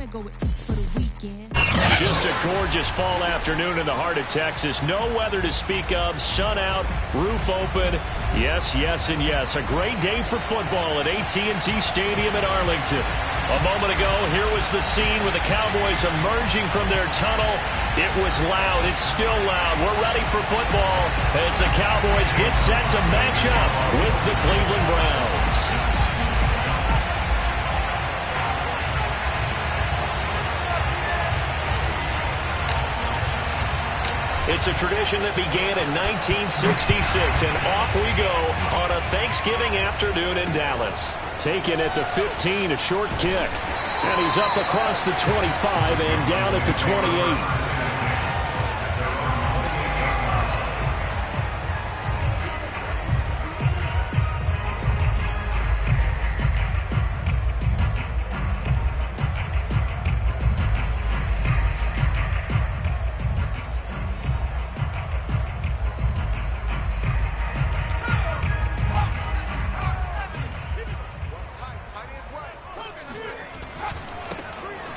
go with for the weekend. Just a gorgeous fall afternoon in the heart of Texas. No weather to speak of. Sun out, roof open. Yes, yes, and yes. A great day for football at AT&T Stadium in Arlington. A moment ago, here was the scene with the Cowboys emerging from their tunnel. It was loud. It's still loud. We're ready for football as the Cowboys get set to match up with the Cleveland Browns. It's a tradition that began in 1966, and off we go on a Thanksgiving afternoon in Dallas. Taken at the 15, a short kick. And he's up across the 25 and down at the 28.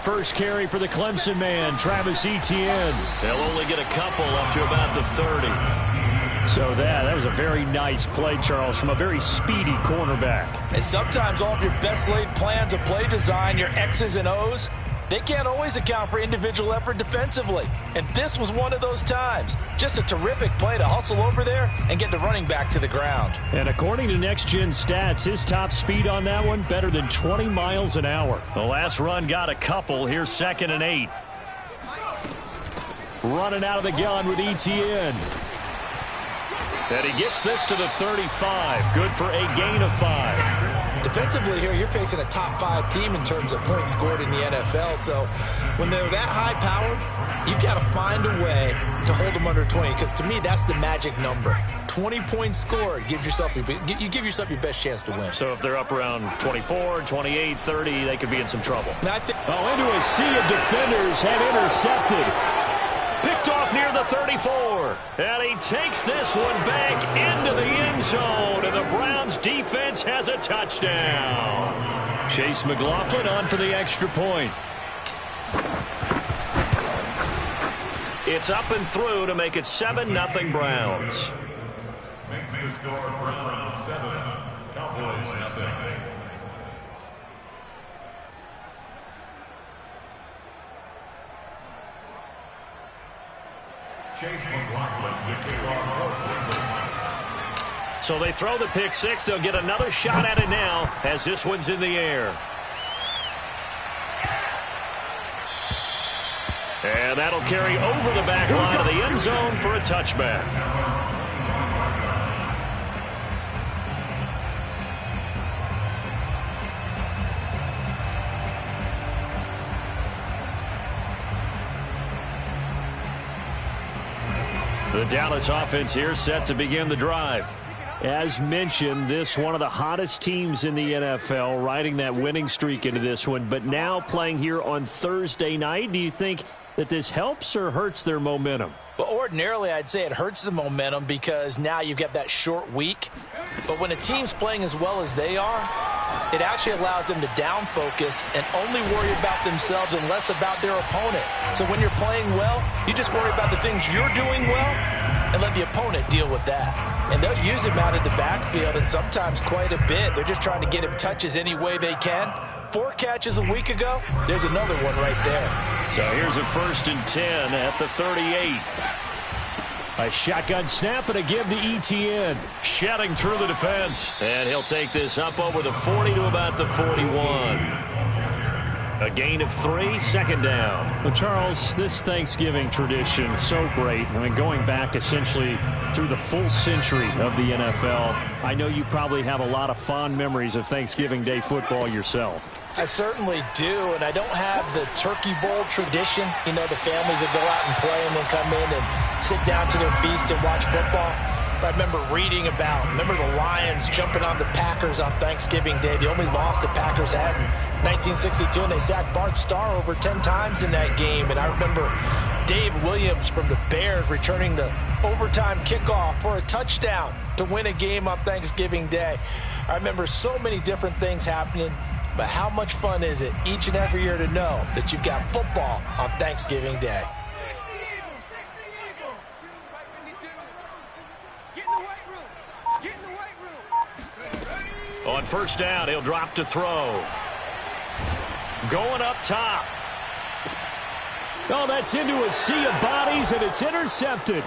First carry for the Clemson man, Travis Etienne. They'll only get a couple up to about the 30. So that was a very nice play, Charles, from a very speedy cornerback. And sometimes all of your best laid plans of play design, your X's and O's, they can't always account for individual effort defensively. And this was one of those times. Just a terrific play to hustle over there and get the running back to the ground. And according to Next Gen Stats, his top speed on that one, better than 20 miles an hour. The last run got a couple. Here's 2nd and 8. Running out of the gun with Etienne. And he gets this to the 35. Good for a gain of 5. Defensively here, you're facing a top 5 team in terms of points scored in the NFL. So when they're that high-powered, you've got to find a way to hold them under 20. Because to me, that's the magic number. 20 points scored gives yourself you give yourself your best chance to win. So if they're up around 24, 28, 30, they could be in some trouble. Into a sea of defenders and intercepted. Picked off near the 34. And he takes this one back into the end zone. And the Browns defense has a touchdown. Chase McLaughlin on for the extra point. It's up and through to make it 7-0 Browns. Makes the score Browns 7, Cowboys 0. Chase McLaughlin, the kickoff for Cleveland. So they throw the pick six. They'll get another shot at it now as this one's in the air. And that'll carry over the back line of the end zone for a touchback. The Dallas offense here set to begin the drive. As mentioned, this one of the hottest teams in the NFL, riding that winning streak into this one, but now playing here on Thursday night. Do you think that this helps or hurts their momentum? Well, ordinarily, I'd say it hurts the momentum because now you've got that short week. But when a team's playing as well as they are, it actually allows them to down focus and only worry about themselves and less about their opponent. So when you're playing well, you just worry about the things you're doing well and let the opponent deal with that. And they'll use him out of the backfield, and sometimes quite a bit. They're just trying to get him touches any way they can. 4 catches a week ago, there's another one right there. So here's a 1st and 10 at the 38. A shotgun snap and a give to Etienne. Shedding through the defense. And he'll take this up over the 40 to about the 41. A gain of 3, 2nd down. Well, Charles, this Thanksgiving tradition, so great. I mean, going back essentially through the full century of the NFL, I know you probably have a lot of fond memories of Thanksgiving Day football yourself. I certainly do, and I don't have the Turkey Bowl tradition. You know, the families that go out and play and then come in and sit down to their feast and watch football. But I remember reading remember the Lions jumping on the Packers on Thanksgiving Day. The only loss the Packers had in 1962, and they sacked Bart Starr over 10 times in that game. And I remember Dave Williams from the Bears returning the overtime kickoff for a touchdown to win a game on Thanksgiving Day. I remember so many different things happening. But how much fun is it each and every year to know that you've got football on Thanksgiving Day? On first down, he'll drop to throw. Going up top. Oh, that's into a sea of bodies, and it's intercepted.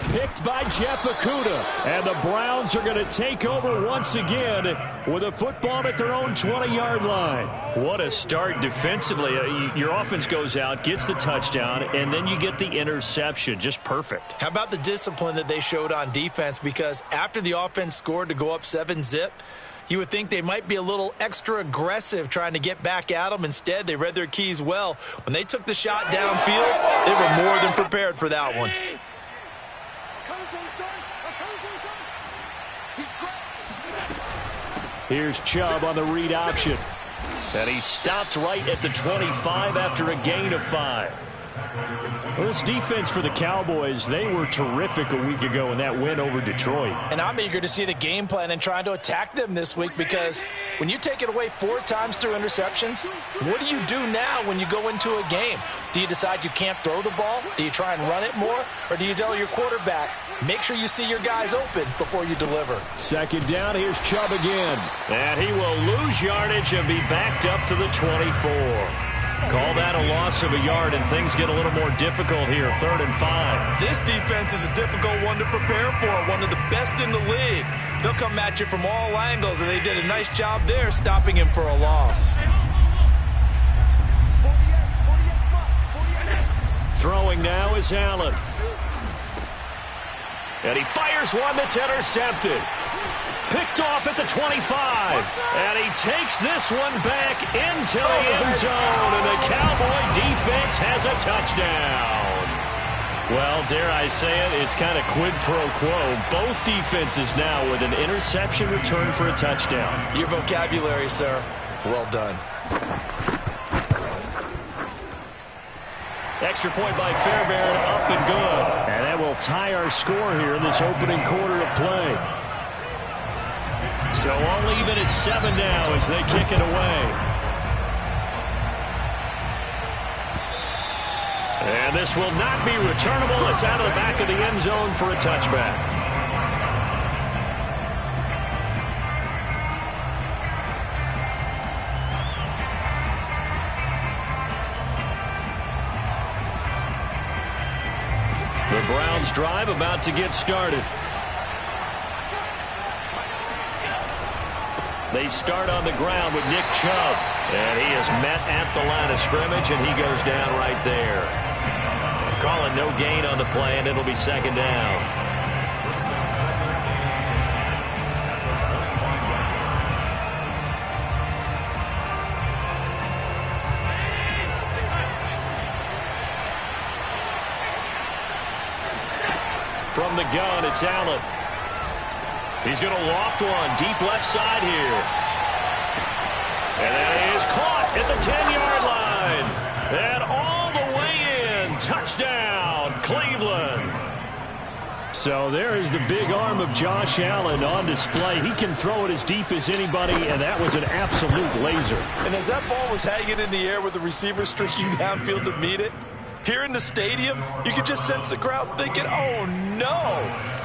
Picked by Jeff Okudah. And the Browns are going to take over once again with a football at their own 20-yard line. What a start defensively. Your offense goes out, gets the touchdown, and then you get the interception. Just perfect. How about the discipline that they showed on defense? Because after the offense scored to go up 7-zip, you would think they might be a little extra aggressive trying to get back at them. Instead, they read their keys well. When they took the shot downfield, they were more than prepared for that one. Here's Chubb on the read option. And he stopped right at the 25 after a gain of 5. Well, this defense for the Cowboys, they were terrific a week ago in that win over Detroit. And I'm eager to see the game plan and trying to attack them this week, because when you take it away 4 times through interceptions, what do you do now when you go into a game? Do you decide you can't throw the ball? Do you try and run it more? Or do you tell your quarterback, make sure you see your guys open before you deliver? Second down, here's Chubb again. And he will lose yardage and be backed up to the 24. Call that a loss of a yard, and things get a little more difficult here, 3rd and 5. This defense is a difficult one to prepare for, one of the best in the league. They'll come at you from all angles, and they did a nice job there stopping him for a loss. Throwing now is Allen. And he fires one that's intercepted. Picked off at the 25. And he takes this one back into the end zone. And the Cowboy defense has a touchdown. Well, dare I say it, it's kind of quid pro quo. Both defenses now with an interception return for a touchdown. Your vocabulary, sir. Well done. Extra point by Fairbairn, up and good. And that will tie our score here in this opening quarter of play. So all even at 7 now as they kick it away. And this will not be returnable. It's out of the back of the end zone for a touchback. The Browns drive about to get started. They start on the ground with Nick Chubb. And he is met at the line of scrimmage, and he goes down right there. Calling no gain on the play, and it'll be 2nd down. From the gun, it's Allen. He's going to loft one deep left side here. And that is caught at the 10-yard line. And all the way in. Touchdown, Cleveland. So there is the big arm of Josh Allen on display. He can throw it as deep as anybody, and that was an absolute laser. And as that ball was hanging in the air with the receiver streaking downfield to meet it, here in the stadium, you could just sense the crowd thinking, oh, no.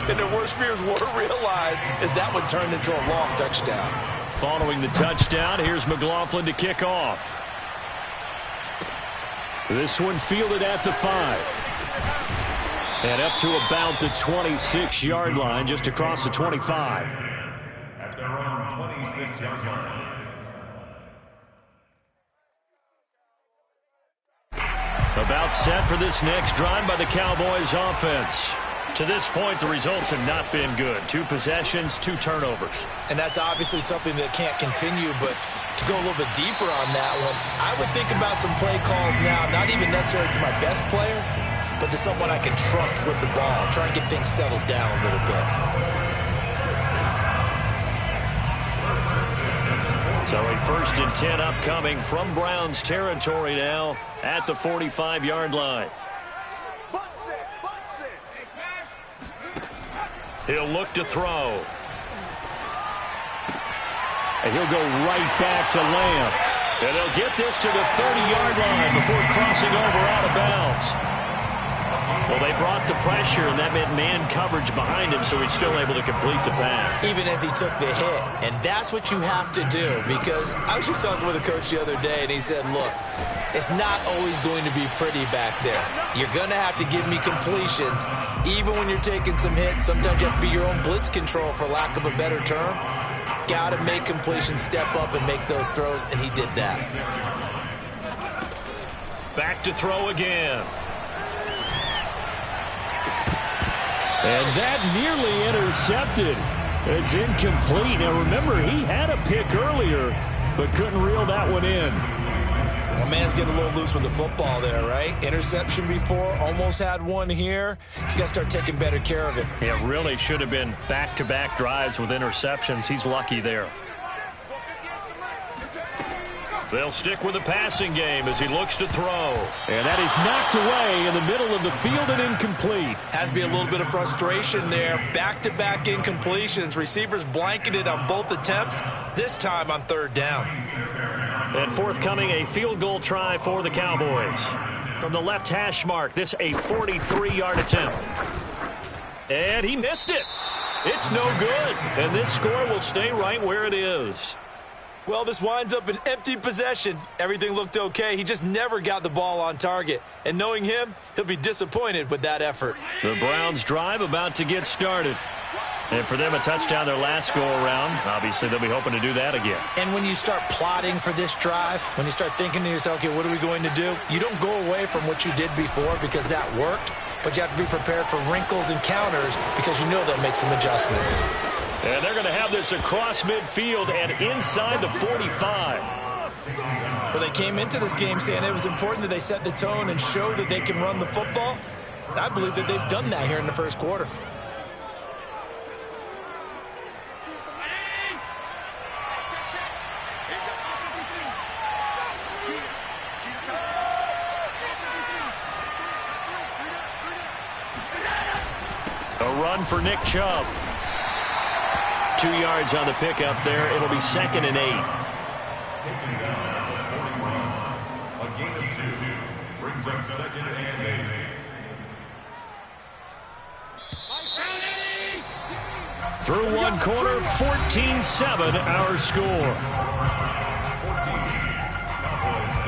And their worst fears were realized as that one turned into a long touchdown. Following the touchdown, here's McLaughlin to kick off. This one fielded at the 5. And up to about the 26-yard line, just across the 25. At their own 26-yard line. About set for this next drive by the Cowboys offense. To this point, the results have not been good. 2 possessions, 2 turnovers. And that's obviously something that can't continue, but to go a little bit deeper on that one, I would think about some play calls now, not even necessarily to my best player, but to someone I can trust with the ball. Try and get things settled down a little bit. So a 1st and 10 upcoming from Browns territory now at the 45-yard line. He'll look to throw. And he'll go right back to Lamb. And they'll get this to the 30-yard line before crossing over out of bounds. Well, they brought the pressure, and that meant man coverage behind him, so he's still able to complete the pass. Even as he took the hit. And that's what you have to do, because I was just talking with a coach the other day, and he said, look, it's not always going to be pretty back there. You're going to have to give me completions, even when you're taking some hits. Sometimes you have to be your own blitz control, for lack of a better term. Got to make completions, step up, and make those throws, and he did that. Back to throw again. And that nearly intercepted. It's incomplete. Now, remember, he had a pick earlier, but couldn't reel that one in. A man's getting a little loose with the football there, right? Interception before, almost had one here. He's got to start taking better care of it. Yeah, really should have been back-to-back drives with interceptions. He's lucky there. They'll stick with the passing game as he looks to throw. And that is knocked away in the middle of the field and incomplete. Has to be a little bit of frustration there. Back-to-back incompletions. Receivers blanketed on both attempts, this time on third down. And forthcoming, a field goal try for the Cowboys. From the left hash mark, this a 43-yard attempt. And he missed it. It's no good. And this score will stay right where it is. Well, this winds up an empty possession. Everything looked okay. He just never got the ball on target. And knowing him, he'll be disappointed with that effort. The Browns' drive about to get started. And for them, a touchdown their last go-around. Obviously, they'll be hoping to do that again. And when you start plotting for this drive, when you start thinking to yourself, okay, what are we going to do? You don't go away from what you did before because that worked. But you have to be prepared for wrinkles and counters because you know they'll make some adjustments. And they're going to have this across midfield and inside the 45. Well, they came into this game saying it was important that they set the tone and show that they can run the football. And I believe that they've done that here in the first quarter. A run for Nick Chubb. 2 yards on the pickup there. It'll be 2nd and 8. Taking down 41. A gain of 2 brings up 2nd and 8. Through one quarter, 14-7 our score. 14, Cowboys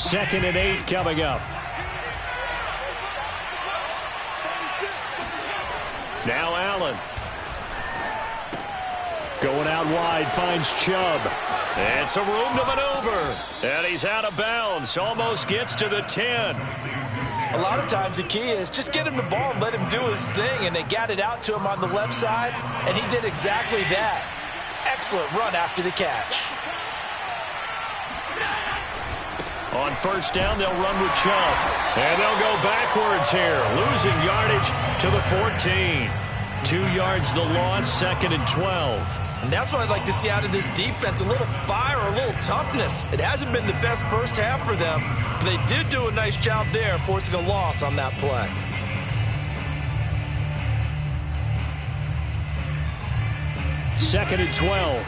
7. 2nd and 8 coming up. Now Allen. Going out wide, finds Chubb. And some room to maneuver. And he's out of bounds. Almost gets to the 10. A lot of times the key is just get him the ball and let him do his thing. And they got it out to him on the left side. And he did exactly that. Excellent run after the catch. On first down, they'll run with Chubb. And they'll go backwards here, losing yardage to the 14. 2 yards the loss, 2nd and 12. And that's what I'd like to see out of this defense, a little fire, a little toughness. It hasn't been the best first half for them, but they did do a nice job there, forcing a loss on that play. Second and 12.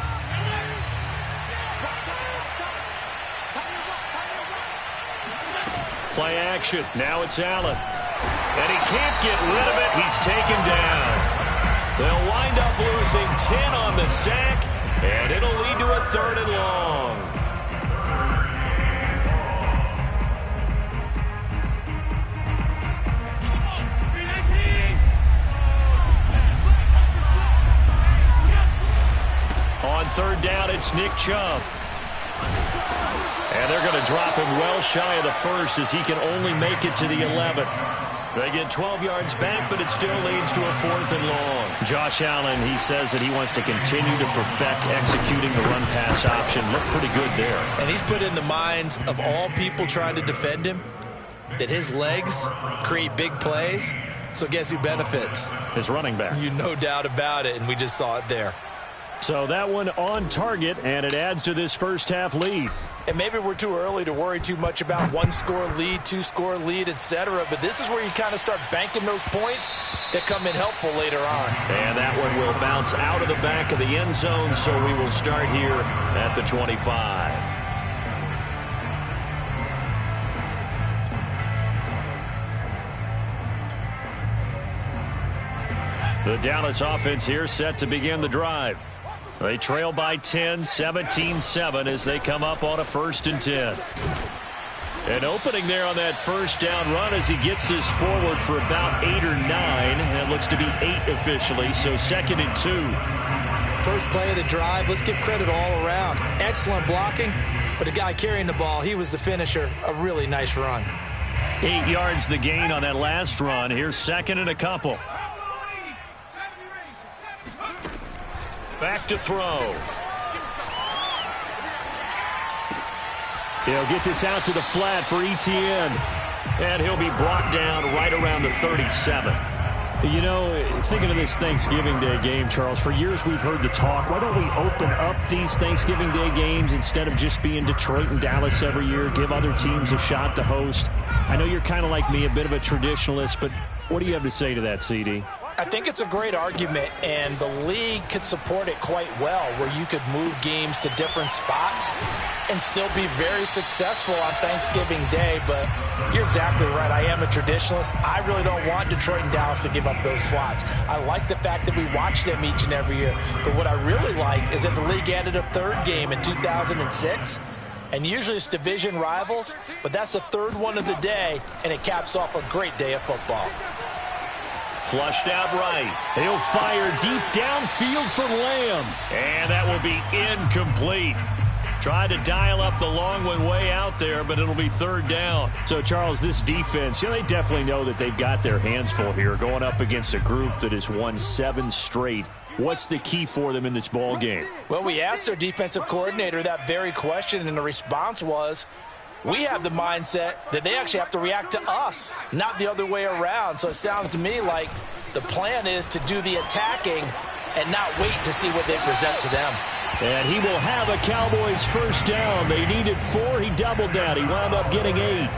Play action. Now it's Allen. And he can't get rid of it. He's taken down. They'll wind up losing 10 on the sack, and it'll lead to a 3rd and long. On 3rd down, it's Nick Chubb. And they're going to drop him well shy of the 1st as he can only make it to the 11. They get 12 yards back, but it still leads to a 4th and long. Josh Allen, he says that he wants to continue to perfect executing the run-pass option. Looked pretty good there. And he's put in the minds of all people trying to defend him that his legs create big plays. So guess who benefits? His running back. You no doubt about it, and we just saw it there. So that one on target, and it adds to this first half lead. And maybe we're too early to worry too much about one-score lead, two-score lead, etc. But this is where you kind of start banking those points that come in helpful later on. And that one will bounce out of the back of the end zone, so we will start here at the 25. The Dallas offense here set to begin the drive. They trail by 10, 17-7 as they come up on a 1st and 10. An opening there on that first down run as he gets this forward for about 8 or 9. And it looks to be 8 officially, so 2nd and 2. First play of the drive, let's give credit all around. Excellent blocking, but the guy carrying the ball, he was the finisher. A really nice run. 8 yards the gain on that last run. Here's 2nd and a couple. Back to throw. He'll get this out to the flat for Etienne. And he'll be brought down right around the 37. You know, thinking of this Thanksgiving Day game, Charles, for years we've heard the talk, why don't we open up these Thanksgiving Day games instead of just being Detroit and Dallas every year, give other teams a shot to host? I know you're kind of like me, a bit of a traditionalist, but what do you have to say to that, CD? I think it's a great argument, and the league could support it quite well, where you could move games to different spots and still be very successful on Thanksgiving Day. But you're exactly right. I am a traditionalist. I really don't want Detroit and Dallas to give up those slots. I like the fact that we watch them each and every year. But what I really like is that the league added a 3rd game in 2006. And usually it's division rivals, but that's the 3rd one of the day, and it caps off a great day of football. Flushed out right. He'll fire deep downfield for Lamb. And that will be incomplete. Tried to dial up the long one way out there, but it'll be 3rd down. So, Charles, this defense, they definitely know that they've got their hands full here, going up against a group that has won 7 straight. What's the key for them in this ball game? Well, we asked their defensive coordinator that very question, and the response was, we have the mindset that they actually have to react to us, not the other way around. So it sounds to me like the plan is to do the attacking and not wait to see what they present to them. And he will have a Cowboys 1st down. They needed 4. He doubled that. He wound up getting 8.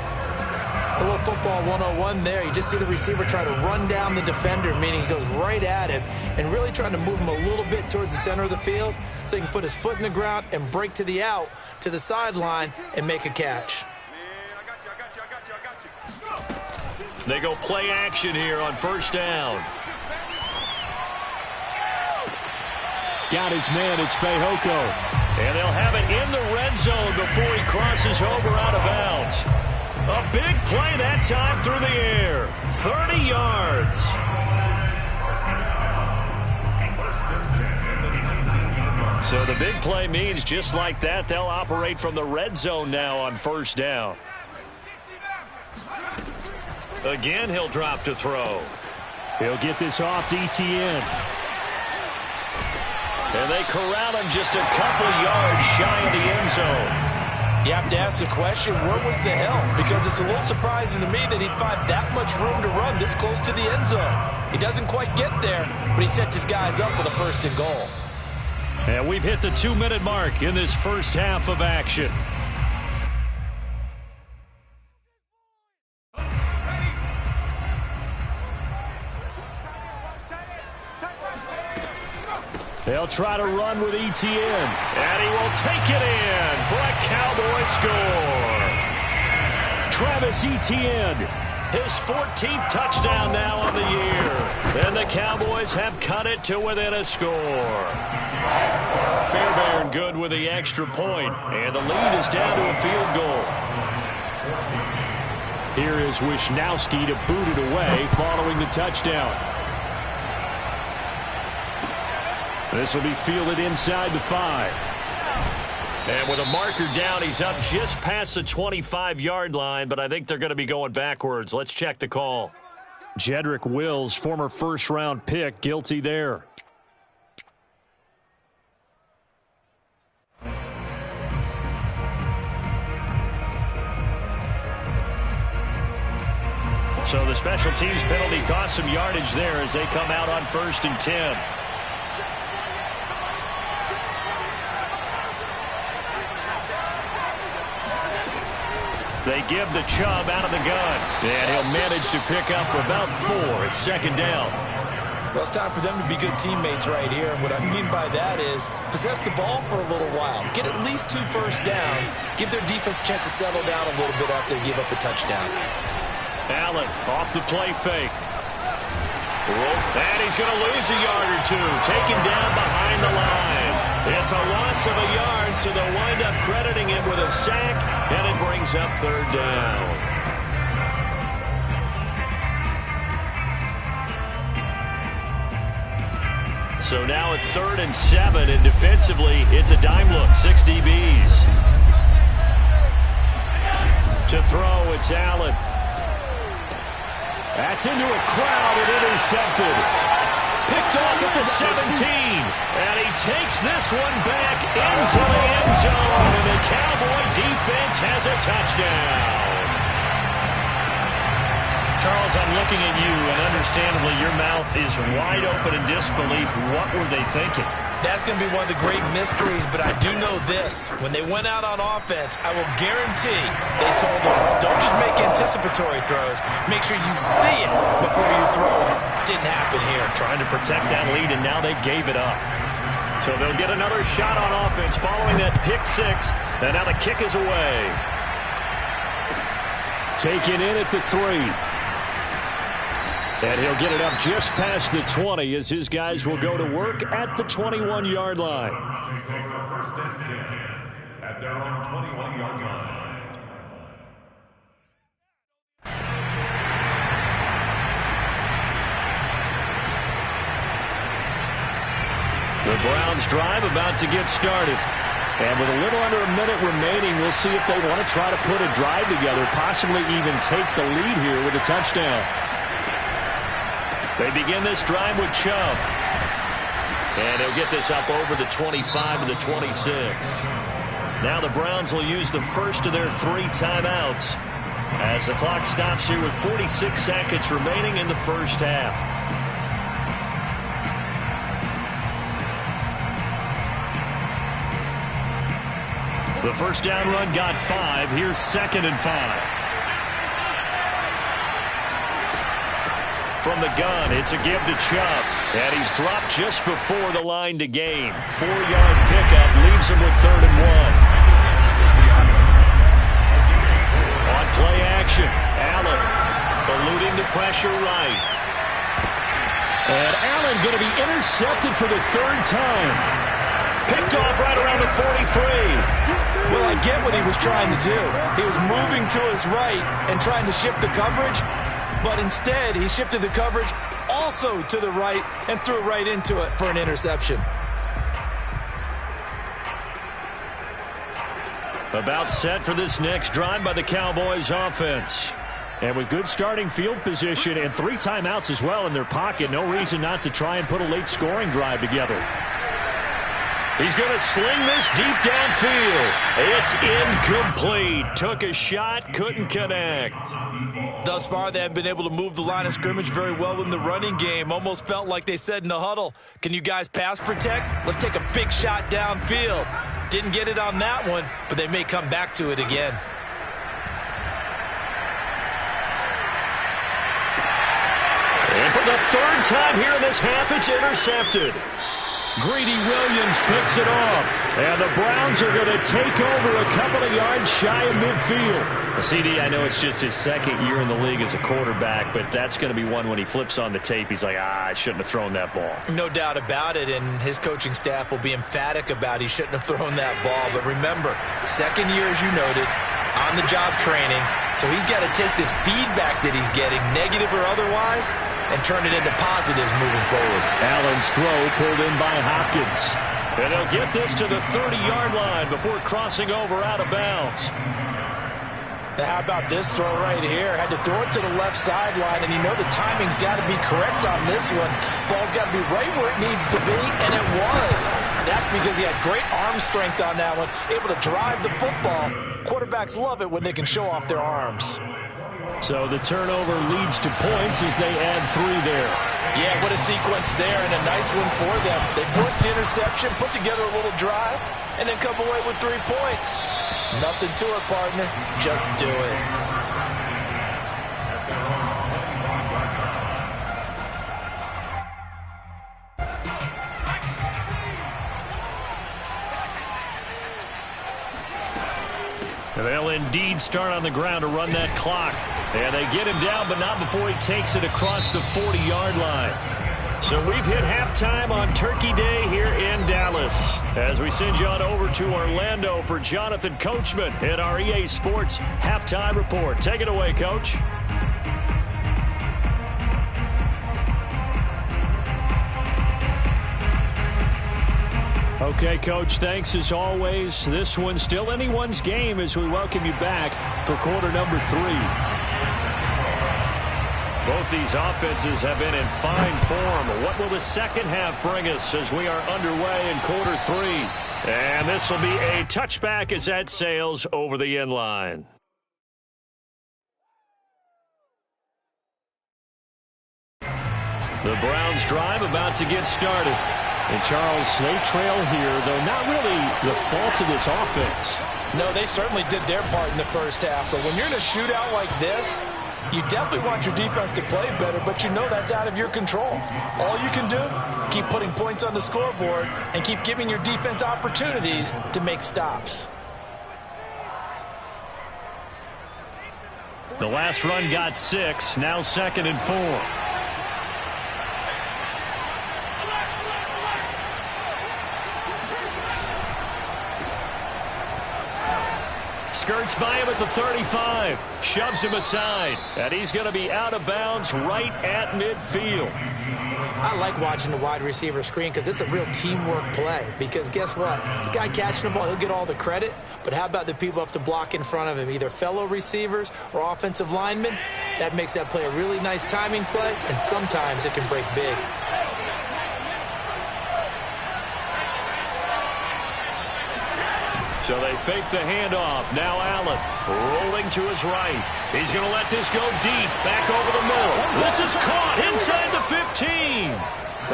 A little football 101 there. You just see the receiver try to run down the defender, meaning he goes right at him and really trying to move him a little bit towards the center of the field so he can put his foot in the ground and break to the out, to the sideline, and make a catch. They go play action here on 1st down. Got his man, it's Fehoko. And they'll have it in the red zone before he crosses over out of bounds. A big play that time through the air. 30 yards. So the big play means just like that, they'll operate from the red zone now on 1st down. Again, he'll drop to throw. He'll get this off to Etienne. And they corral him just a couple yards shy of the end zone. You have to ask the question, where was the help? Because it's a little surprising to me that he'd find that much room to run this close to the end zone. He doesn't quite get there, but he sets his guys up with a 1st and goal. And we've hit the 2-minute mark in this first half of action. They'll try to run with Etienne. And he will take it in for a Cowboy score. Travis Etienne, his 14th touchdown now on the year. And the Cowboys have cut it to within a score. Fairbairn good with the extra point. And the lead is down to a field goal. Here is Wisnowski to boot it away following the touchdown. This will be fielded inside the 5. And with a marker down, he's up just past the 25-yard line, but I think they're going to be going backwards. Let's check the call. Jedrick Wills, former 1st-round pick, guilty there. So the special teams penalty cost some yardage there as they come out on 1st and 10. They give the Chubb out of the gun. And he'll manage to pick up about 4 at second down. Well, it's time for them to be good teammates right here. And what I mean by that is possess the ball for a little while. Get at least 2 first downs. Give their defense a chance to settle down a little bit after they give up a touchdown. Allen off the play fake. And he's going to lose a yard or 2. Taken down behind the line. It's a loss of a yard, so they'll wind up crediting him with a sack, and it brings up third down. So now at 3rd and 7, and defensively, it's a dime look, 6 DBs. To throw, it's Allen. That's into a crowd and intercepted. Picked off at the 17. And he takes this one back into the end zone. And the Cowboy defense has a touchdown. Charles, I'm looking at you, and understandably, your mouth is wide open in disbelief. What were they thinking? That's going to be one of the great mysteries, but I do know this. When they went out on offense, I will guarantee they told them, don't just make anticipatory throws. Make sure you see it before you throw it. Didn't happen here. Trying to protect that lead, and now they gave it up. So they'll get another shot on offense following that pick 6, and now the kick is away. Taken in at the 3. And he'll get it up just past the 20 as his guys will go to work at the 21-yard line. First and 10 at their own 21-yard line. The Browns drive about to get started. And with a little under a minute remaining, we'll see if they want to try to put a drive together, possibly even take the lead here with a touchdown. They begin this drive with Chubb. And he'll get this up over the 25 to the 26. Now the Browns will use the first of their 3 timeouts as the clock stops here with 46 seconds remaining in the first half. The first down run got 5. Here's 2nd and 5. From the gun, it's a give to Chubb. And he's dropped just before the line to gain. 4-yard pickup leaves him with 3rd and 1. On play action, Allen eluding the pressure right. And Allen going to be intercepted for the 3rd time. Picked off right around the 43. Well, I get what he was trying to do. He was moving to his right and trying to shift the coverage. But instead, he shifted the coverage also to the right and threw right into it for an interception. About set for this next drive by the Cowboys offense. And with good starting field position and 3 timeouts as well in their pocket, no reason not to try and put a late scoring drive together. He's going to sling this deep downfield. It's incomplete. Took a shot, couldn't connect. Thus far, they haven't been able to move the line of scrimmage very well in the running game. Almost felt like they said in the huddle, can you guys pass protect? Let's take a big shot downfield. Didn't get it on that one, but they may come back to it again. And for the 3rd time here in this half, it's intercepted. Greedy Williams picks it off. And the Browns are going to take over a couple of yards shy of midfield. CD, I know it's just his 2nd year in the league as a quarterback, but that's going to be one when he flips on the tape, he's like, I shouldn't have thrown that ball. No doubt about it, and his coaching staff will be emphatic about he shouldn't have thrown that ball. But remember, 2nd year, as you noted, on-the-job training, so he's got to take this feedback that he's getting, negative or otherwise, and turn it into positives moving forward. Allen's throw pulled in by Hopkins. And he'll get this to the 30-yard line before crossing over out of bounds. Now, how about this throw right here? Had to throw it to the left sideline, and you know the timing's got to be correct on this one. Ball's got to be right where it needs to be, and it was. That's because he had great arm strength on that one, able to drive the football. Quarterbacks love it when they can show off their arms. So the turnover leads to points as they add 3 there. Yeah, what a sequence there, and a nice one for them. They forced the interception, put together a little drive, and then come away with 3 points. Nothing to it, partner. Just do it. They'll indeed start on the ground to run that clock. And they get him down, but not before he takes it across the 40-yard line. So we've hit halftime on Turkey Day here in Dallas. As we send you on over to Orlando for Jonathan Coachman in our EA Sports Halftime Report. Take it away, Coach. Okay, Coach, thanks as always. This one's still anyone's game as we welcome you back for quarter number 3. Both these offenses have been in fine form. What will the second half bring us as we are underway in quarter 3? And this will be a touchback as that sails over the end line. The Browns drive about to get started. And, Charles, they trail here, though not really the fault of this offense. No, they certainly did their part in the first half. But when you're in a shootout like this, you definitely want your defense to play better, but you know that's out of your control. All you can do, keep putting points on the scoreboard and keep giving your defense opportunities to make stops. The last run got 6, now 2nd and 4. Skirts by him at the 35, shoves him aside, and he's going to be out of bounds right at midfield. I like watching the wide receiver screen because it's a real teamwork play. Because guess what? The guy catching the ball, he'll get all the credit. But how about the people up to block in front of him, either fellow receivers or offensive linemen? That makes that play a really nice timing play, and sometimes it can break big. So they fake the handoff. Now Allen rolling to his right. He's going to let this go deep. Back over the middle. This is caught inside the 15.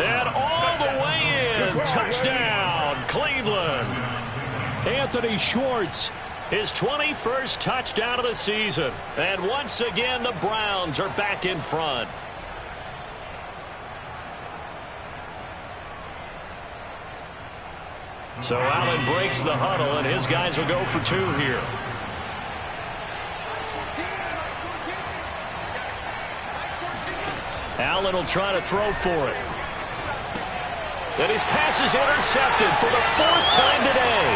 And all the way in. Touchdown, Cleveland. Anthony Schwartz. His 21st touchdown of the season. And once again, the Browns are back in front. So Allen breaks the huddle, and his guys will go for 2 here. Allen will try to throw for it. Then his pass is intercepted for the 4th time today.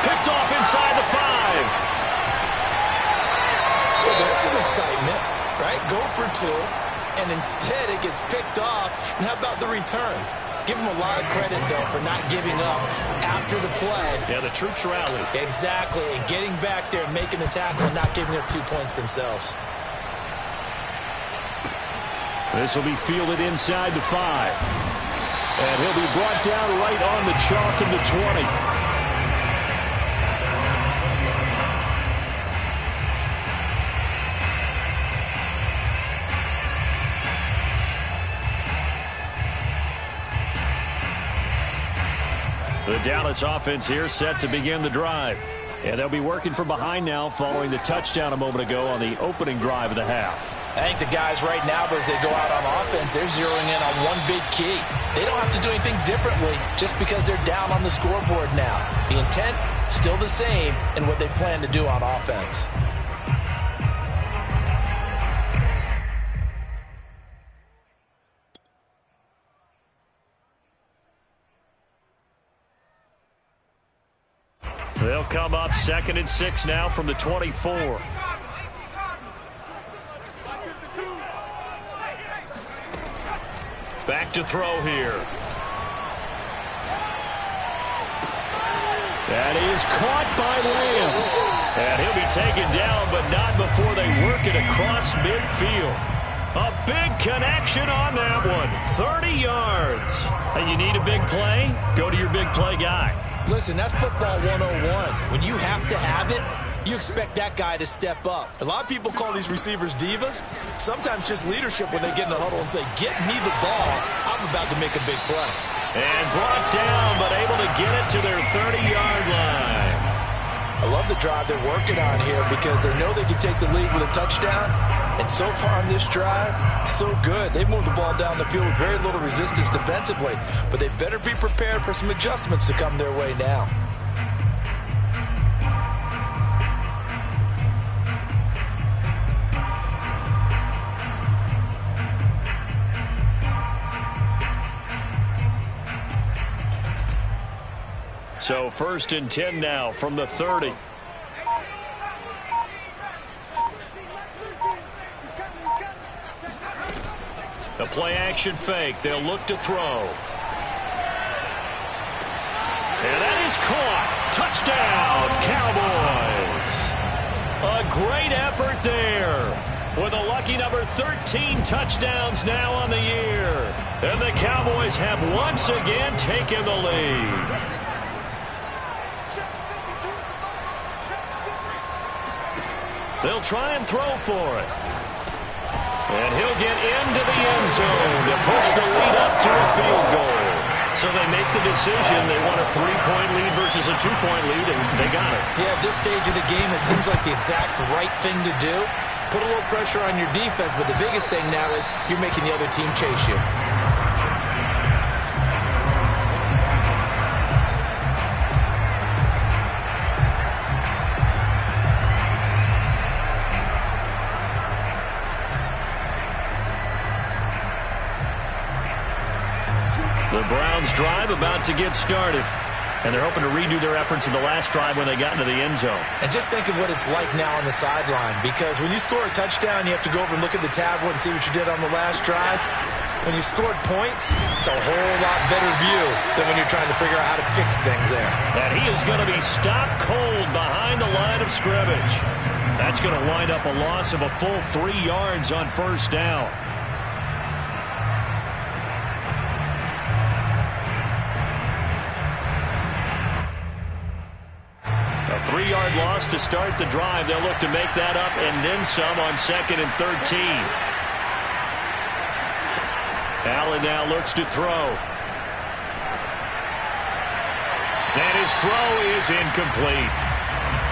Picked off inside the 5. Well, there's some excitement, right? Go for 2, and instead it gets picked off. And how about the return? Give him a lot of credit, though, for not giving up after the play. Yeah, the troops rallied. Exactly, and getting back there and making the tackle and not giving up 2 points themselves. This will be fielded inside the 5. And he'll be brought down right on the chalk of the 20. The Dallas offense here set to begin the drive. And they'll be working from behind now following the touchdown a moment ago on the opening drive of the half. I think the guys right now, as they go out on offense, they're zeroing in on one big key. They don't have to do anything differently just because they're down on the scoreboard now. The intent, still the same in what they plan to do on offense. They'll come up 2nd and 6 now from the 24. Back to throw here. That is caught by Lamb. And he'll be taken down, but not before they work it across midfield. A big connection on that one. 30 yards. And you need a big play? Go to your big play guy. Listen, that's football 101. When you have to have it, You expect that guy to step up. A lot of people call these receivers divas. Sometimes just leadership when they get in the huddle and say, get me the ball. I'm about to make a big play. And brought down, but able to get it to their 30-yard line. I love the drive they're working on here because they know they can take the lead with a touchdown. And so far on this drive, so good. They've moved the ball down the field with very little resistance defensively. But they better be prepared for some adjustments to come their way now. So 1st and 10 now from the 30. The play-action fake. They'll look to throw. And that is caught. Touchdown, Cowboys. A great effort there. With a lucky number 13 touchdowns now on the year. And the Cowboys have once again taken the lead. They'll try and throw for it. And he'll get into the end zone to push the lead up to a field goal. So they make the decision. They want a 3-point lead versus a 2-point lead, and they got it. Yeah, at this stage of the game, it seems like the exact right thing to do. Put a little pressure on your defense, but the biggest thing now is you're making the other team chase you. The Browns drive about to get started. And they're hoping to redo their efforts in the last drive when they got into the end zone. And just think of what it's like now on the sideline, because when you score a touchdown, you have to go over and look at the tablet and see what you did on the last drive. When you scored points, it's a whole lot better view than when you're trying to figure out how to fix things there. And he is going to be stopped cold behind the line of scrimmage. That's going to wind up a loss of a full 3 yards on 1st down. A 3-yard loss to start the drive. They'll look to make that up and then some on 2nd and 13. Allen now looks to throw. And his throw is incomplete.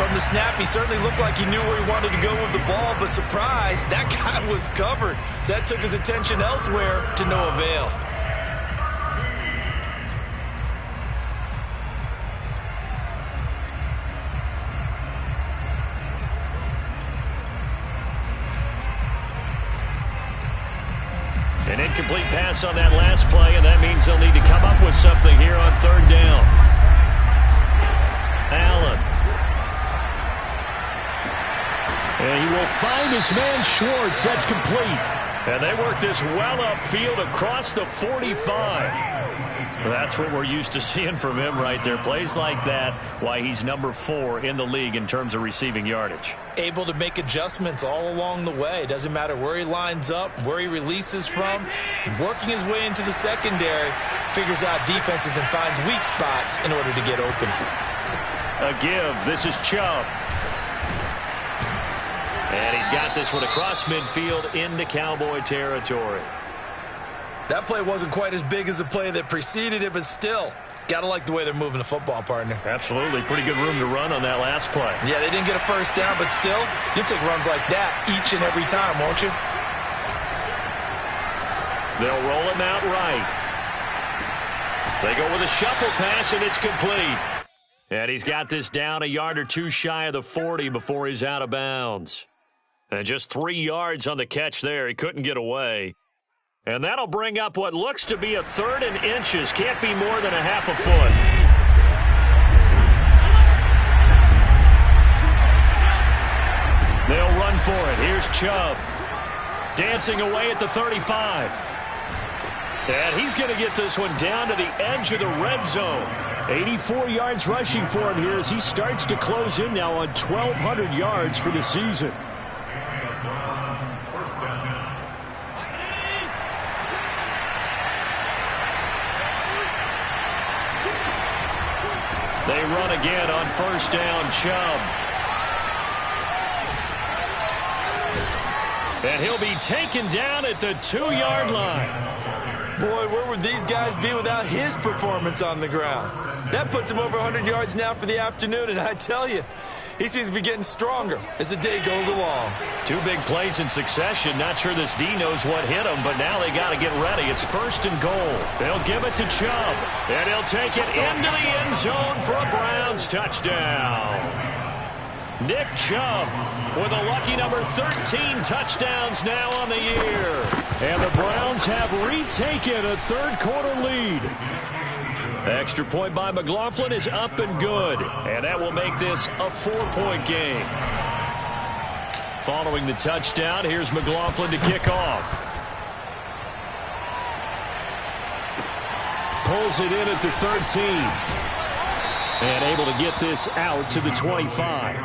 From the snap, he certainly looked like he knew where he wanted to go with the ball, but surprise, that guy was covered. So that took his attention elsewhere to no avail. An incomplete pass on that last play, and that means they'll need to come up with something here on 3rd down. Allen. And he will find his man Schwartz. That's complete. And they work this well upfield across the 45. That's what we're used to seeing from him right there. Plays like that, why he's number 4 in the league in terms of receiving yardage. Able to make adjustments all along the way. Doesn't matter where he lines up, where he releases from. Working his way into the secondary, figures out defenses and finds weak spots in order to get open. A give. This is Chubb. And he's got this one across midfield into Cowboy territory. That play wasn't quite as big as the play that preceded it, but still, got to like the way they're moving the football, partner. Absolutely. Pretty good room to run on that last play. Yeah, they didn't get a 1st down, but still, you'll take runs like that each and every time, won't you? They'll roll him out right. They go with a shuffle pass, and it's complete. And he's got this down a yard or 2 shy of the 40 before he's out of bounds. And just 3 yards on the catch there. He couldn't get away. And that'll bring up what looks to be a 3rd and inches. Can't be more than a half a foot. They'll run for it. Here's Chubb. Dancing away at the 35. And he's going to get this one down to the edge of the red zone. 84 yards rushing for him here as he starts to close in now on 1,200 yards for the season. They run again on 1st down. Chubb. And he'll be taken down at the 2-yard line. Boy, where would these guys be without his performance on the ground? That puts him over 100 yards now for the afternoon, and I tell you, he seems to be getting stronger as the day goes along. 2 big plays in succession. Not sure this D knows what hit him, but now they got to get ready. It's 1st and goal. They'll give it to Chubb, and he'll take it into the end zone for a Browns touchdown. Nick Chubb with a lucky number 13 touchdowns now on the year. And the Browns have retaken a 3rd-quarter lead. Extra point by McLaughlin is up and good. And that will make this a 4-point game. Following the touchdown, here's McLaughlin to kick off. Pulls it in at the 13. And able to get this out to the 25.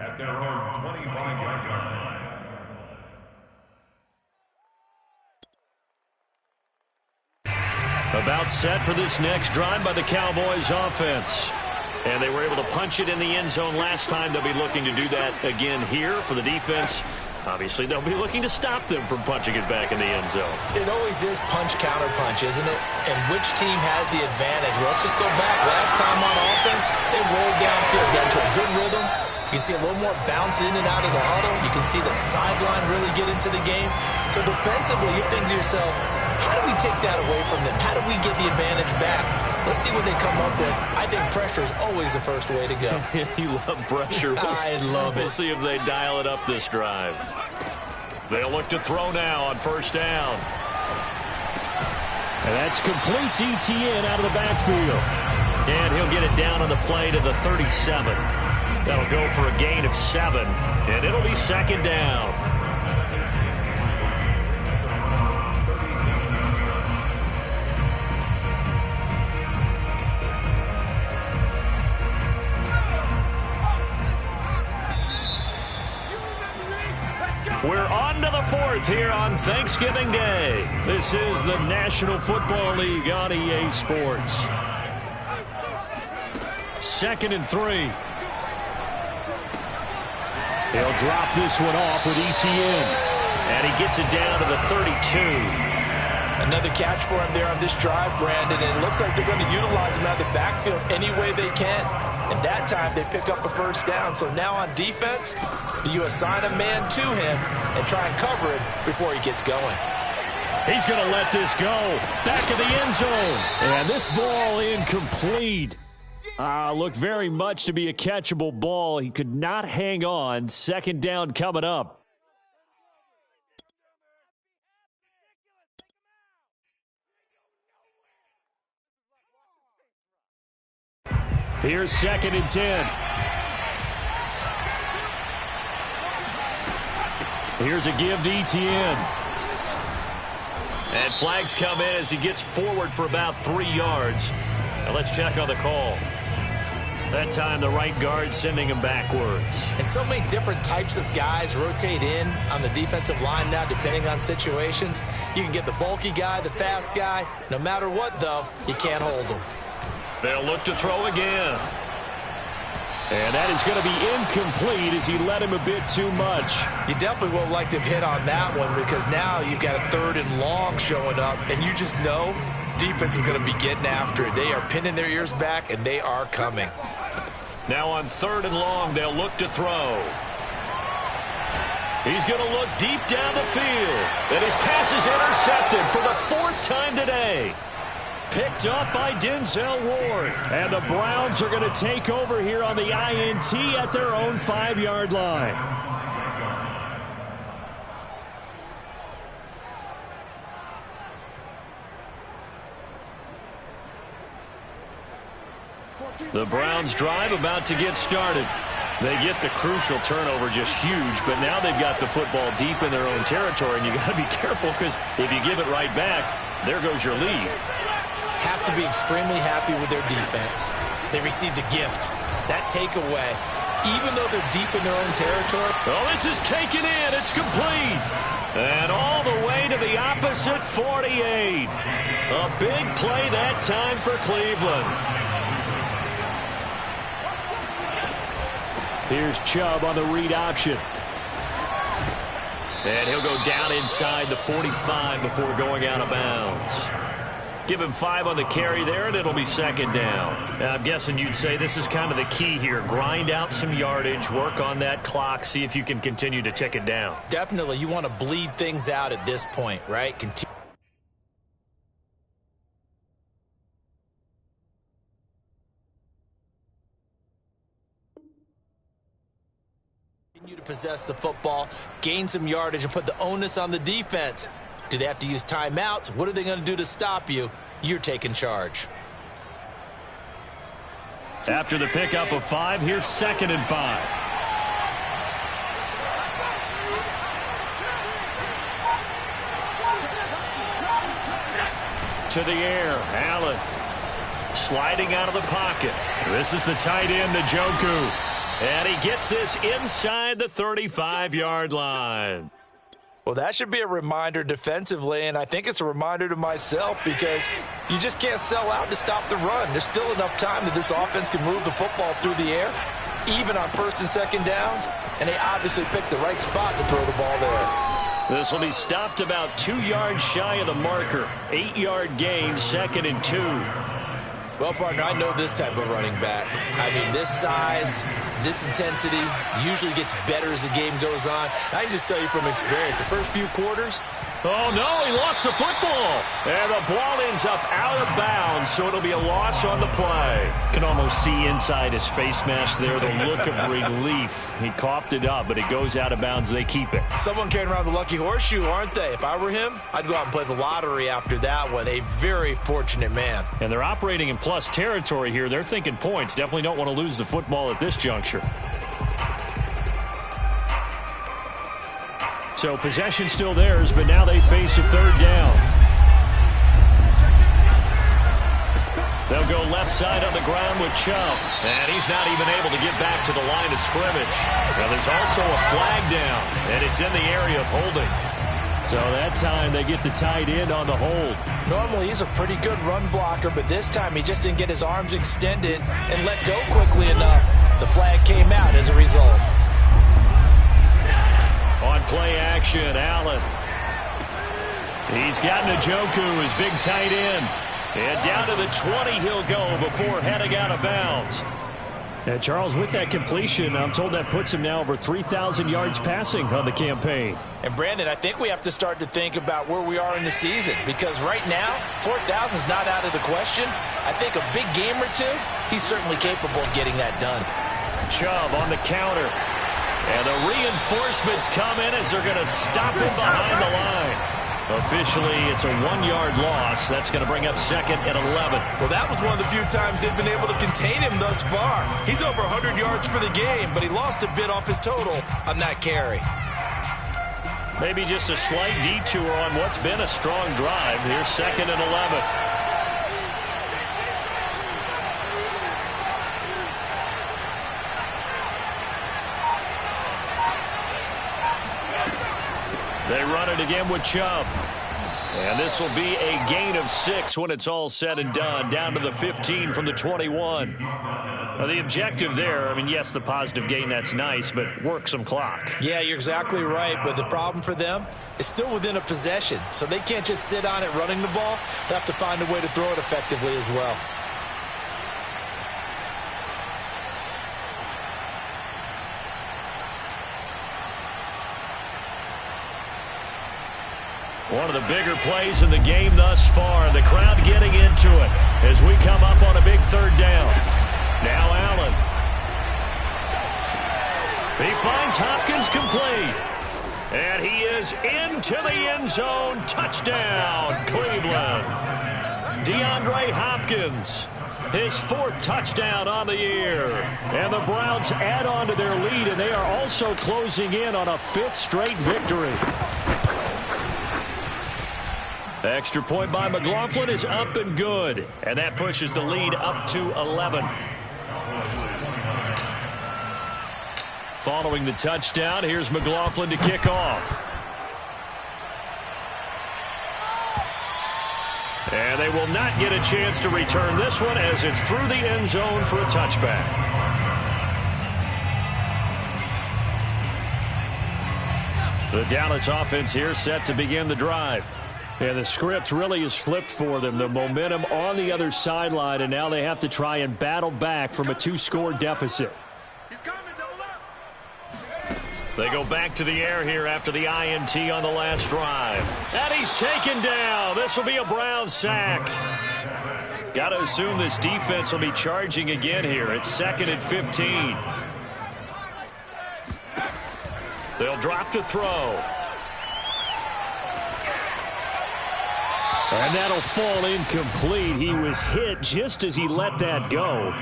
At their own 25-yard line. About set for this next drive by the Cowboys offense. And they were able to punch it in the end zone last time. They'll be looking to do that again here for the defense. Obviously, they'll be looking to stop them from punching it back in the end zone. It always is punch-counter-punch, isn't it? And which team has the advantage? Well, let's just go back. Last time on offense, they rolled downfield, got into a good rhythm. You can see a little more bounce in and out of the huddle. You can see the sideline really get into the game. So defensively, you're thinking to yourself, how do we take that away from them? How do we get the advantage back? Let's see what they come up with. I think pressure is always the first way to go. You love pressure. I love it. We'll see if they dial it up this drive. They'll look to throw now on 1st down. And that's complete ETN out of the backfield. And he'll get it down on the play to the 37. That'll go for a gain of 7. And it'll be 2nd down. We're on to the 4th here on Thanksgiving Day. This is the National Football League on EA Sports. 2nd and 3. He'll drop this one off with ETN. And he gets it down to the 32. Another catch for him there on this drive, Brandon. And it looks like they're going to utilize him out of the backfield any way they can. And that time they pick up a 1st down. So now on defense, you assign a man to him and try and cover it before he gets going. He's going to let this go. Back of the end zone. And this ball incomplete. Looked very much to be a catchable ball. He could not hang on. 2nd down coming up. Here's 2nd and 10. Here's a give to ETN. And flags come in as he gets forward for about 3 yards. Now let's check on the call. That time the right guard sending him backwards. And so many different types of guys rotate in on the defensive line now depending on situations. You can get the bulky guy, the fast guy. No matter what, though, you can't hold them. They'll look to throw again. And that is going to be incomplete as he led him a bit too much. You definitely would like to have hit on that one because now you've got a 3rd and long showing up, and you just know defense is going to be getting after it. They are pinning their ears back, and they are coming. Now on 3rd and long, they'll look to throw. He's going to look deep down the field. And his pass is intercepted for the 4th time today. Picked up by Denzel Ward. And the Browns are going to take over here on the INT at their own 5-yard line. The Browns drive about to get started. They get the crucial turnover, just huge, but now they've got the football deep in their own territory, and you got to be careful because if you give it right back, there goes your lead. Have to be extremely happy with their defense. They received a gift. That takeaway, even though they're deep in their own territory. Oh, this is taken in. It's complete. And all the way to the opposite 48. A big play that time for Cleveland. Here's Chubb on the read option. And he'll go down inside the 45 before going out of bounds. Give him 5 on the carry there, and it'll be second down. I'm guessing you'd say this is kind of the key here. Grind out some yardage, work on that clock, see if you can continue to tick it down. Definitely. You want to bleed things out at this point, right? Continue to possess the football, gain some yardage, and put the onus on the defense. Do they have to use timeouts? What are they going to do to stop you? You're taking charge. After the pickup of 5, here's 2nd and 5. To the air, Allen sliding out of the pocket. This is the tight end, Njoku. And he gets this inside the 35-yard line. Well, that should be a reminder defensively, and I think it's a reminder to myself because you just can't sell out to stop the run. There's still enough time that this offense can move the football through the air, even on 1st and 2nd downs, and they obviously picked the right spot to throw the ball there. This will be stopped about 2 yards shy of the marker. 8-yard gain, 2nd and 2. Well, partner, I know this type of running back. I mean, this size, this intensity usually gets better as the game goes on. I can just tell you from experience, the first few quarters. Oh, no, he lost the football. And the ball ends up out of bounds, so it'll be a loss on the play. Can almost see inside his face mask there, the look of relief. He coughed it up, but it goes out of bounds. They keep it. Someone carrying around the lucky horseshoe, aren't they? If I were him, I'd go out and play the lottery after that one. A very fortunate man. And they're operating in plus territory here. They're thinking points. Definitely don't want to lose the football at this juncture. So possession still theirs, but now they face a 3rd down. They'll go left side on the ground with Chubb. And he's not even able to get back to the line of scrimmage. Now there's also a flag down, and it's in the area of holding. So that time they get the tight end on the hold. Normally he's a pretty good run blocker, but this time he just didn't get his arms extended and let go quickly enough. The flag came out as a result. On play action, Allen. He's got Njoku, his big tight end. And down to the 20 he'll go before heading out of bounds. And Charles, with that completion, I'm told that puts him now over 3,000 yards passing on the campaign. And Brandon, I think we have to start to think about where we are in the season, because right now, 4,000 is not out of the question. I think a big game or two, he's certainly capable of getting that done. Chubb on the counter. And the reinforcements come in as they're going to stop him behind the line. Officially, it's a 1-yard loss. That's going to bring up 2nd and 11. Well, that was one of the few times they've been able to contain him thus far. He's over 100 yards for the game, but he lost a bit off his total on that carry. Maybe just a slight detour on what's been a strong drive. Here's 2nd and 11. They run it again with Chubb. And this will be a gain of 6 when it's all said and done, down to the 15 from the 21. Now, the objective there, I mean, yes, the positive gain, that's nice, but work some clock. Yeah, you're exactly right, but the problem for them is still within a possession, so they can't just sit on it running the ball. They have to find a way to throw it effectively as well. One of the bigger plays in the game thus far, and the crowd getting into it as we come up on a big 3rd down. Now Allen. He finds Hopkins complete. And he is into the end zone. Touchdown, Cleveland. DeAndre Hopkins, his 4th touchdown on the year. And the Browns add on to their lead, and they are also closing in on a 5th straight victory. Extra point by McLaughlin is up and good. And that pushes the lead up to 11. Following the touchdown, here's McLaughlin to kick off. And they will not get a chance to return this one as it's through the end zone for a touchback. The Dallas offense here set to begin the drive. Yeah, the script really is flipped for them. The momentum on the other sideline, and now they have to try and battle back from a 2-score deficit. They go back to the air here after the INT on the last drive. And he's taken down. This will be a Brown sack. Got to assume this defense will be charging again here. It's 2nd and 15. They'll drop to throw. And that'll fall incomplete. He was hit just as he let that go.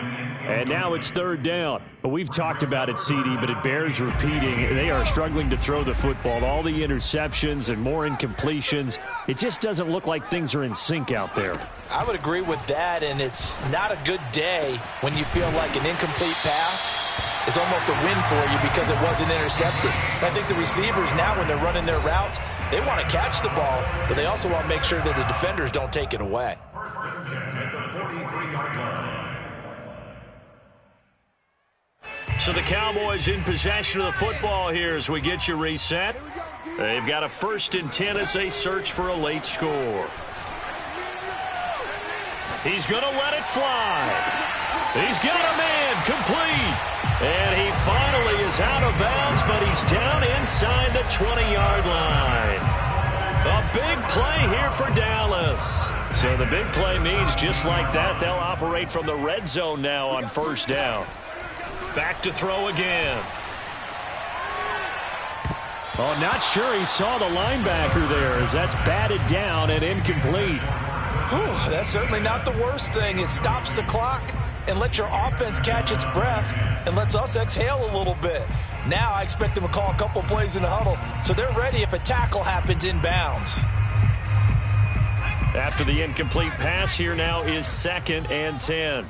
And now it's 3rd down. We've talked about it, CD, but it bears repeating. They are struggling to throw the football. All the interceptions and more incompletions. It just doesn't look like things are in sync out there. I would agree with that, and it's not a good day when you feel like an incomplete pass is almost a win for you because it wasn't intercepted. And I think the receivers now, when they're running their routes, they want to catch the ball, but they also want to make sure that the defenders don't take it away. So the Cowboys in possession of the football here as we get you reset. They've got a 1st and 10 as they search for a late score. He's going to let it fly. He's got a man complete. And he finally is out of bounds, but he's down inside the 20-yard line. A big play here for Dallas. So the big play means just like that, they'll operate from the red zone now on 1st down. Back to throw again. Oh, not sure he saw the linebacker there as that's batted down and incomplete. Whew, that's certainly not the worst thing. It stops the clock and lets your offense catch its breath and lets us exhale a little bit. Now I expect them to call a couple plays in the huddle so they're ready if a tackle happens inbounds. After the incomplete pass, here now is 2nd and 10.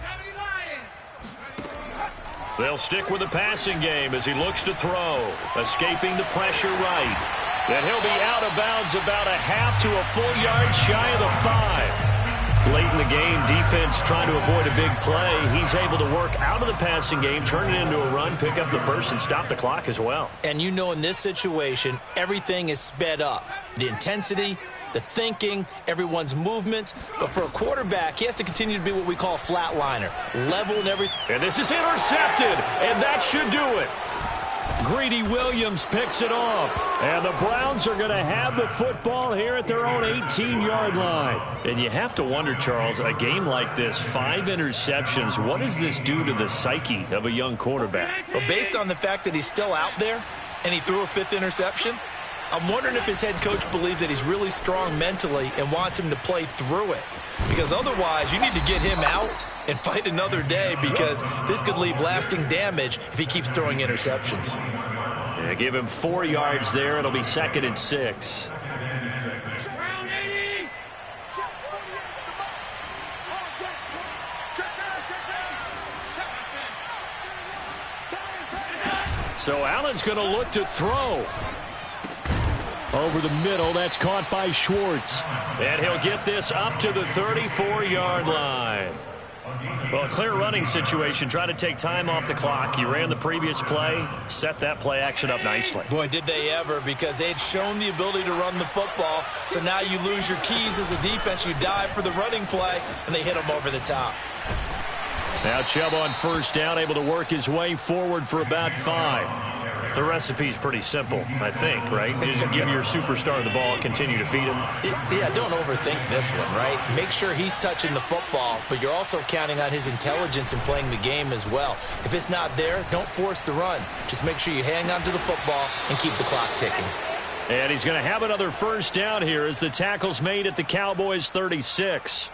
They'll stick with the passing game as he looks to throw. Escaping the pressure right. And he'll be out of bounds about a half to a full yard shy of the 5. Late in the game, defense trying to avoid a big play. He's able to work out of the passing game, turn it into a run, pick up the 1st, and stop the clock as well. And you know in this situation, everything is sped up. The intensity, the thinking, everyone's movements. But for a quarterback, he has to continue to be what we call a flatliner. Level and everything. And this is intercepted, and that should do it. Greedy Williams picks it off. And the Browns are going to have the football here at their own 18-yard line. And you have to wonder, Charles, a game like this, 5 interceptions, what does this do to the psyche of a young quarterback? Well, based on the fact that he's still out there and he threw a 5th interception, I'm wondering if his head coach believes that he's really strong mentally and wants him to play through it. Because otherwise, you need to get him out and fight another day because this could leave lasting damage if he keeps throwing interceptions. Yeah, give him 4 yards there. It'll be 2nd and 6. So Allen's going to look to throw. Over the middle, that's caught by Schwartz. And he'll get this up to the 34-yard line. Well, a clear running situation. Try to take time off the clock. He ran the previous play, set that play action up nicely. Boy, did they ever, because they'd shown the ability to run the football. So now you lose your keys as a defense. You dive for the running play, and they hit him over the top. Now Chubb on 1st down, able to work his way forward for about 5. The recipe's pretty simple, I think, right? Just give your superstar the ball, continue to feed him. Yeah, don't overthink this one, right? Make sure he's touching the football, but you're also counting on his intelligence in playing the game as well. If it's not there, don't force the run. Just make sure you hang on to the football and keep the clock ticking. And he's going to have another 1st down here as the tackle's made at the Cowboys' 36.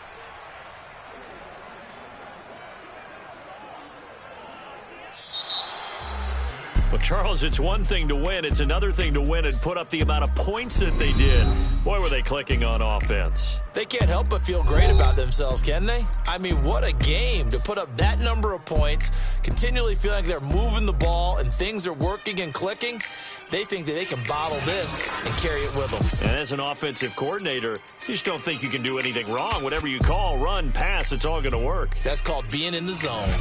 Well, Charles, it's one thing to win. It's another thing to win and put up the amount of points that they did. Boy, were they clicking on offense. They can't help but feel great about themselves, can they? I mean, what a game to put up that number of points, continually feeling like they're moving the ball and things are working and clicking. They think that they can bottle this and carry it with them. And as an offensive coordinator, you just don't think you can do anything wrong. Whatever you call, run, pass, it's all going to work. That's called being in the zone.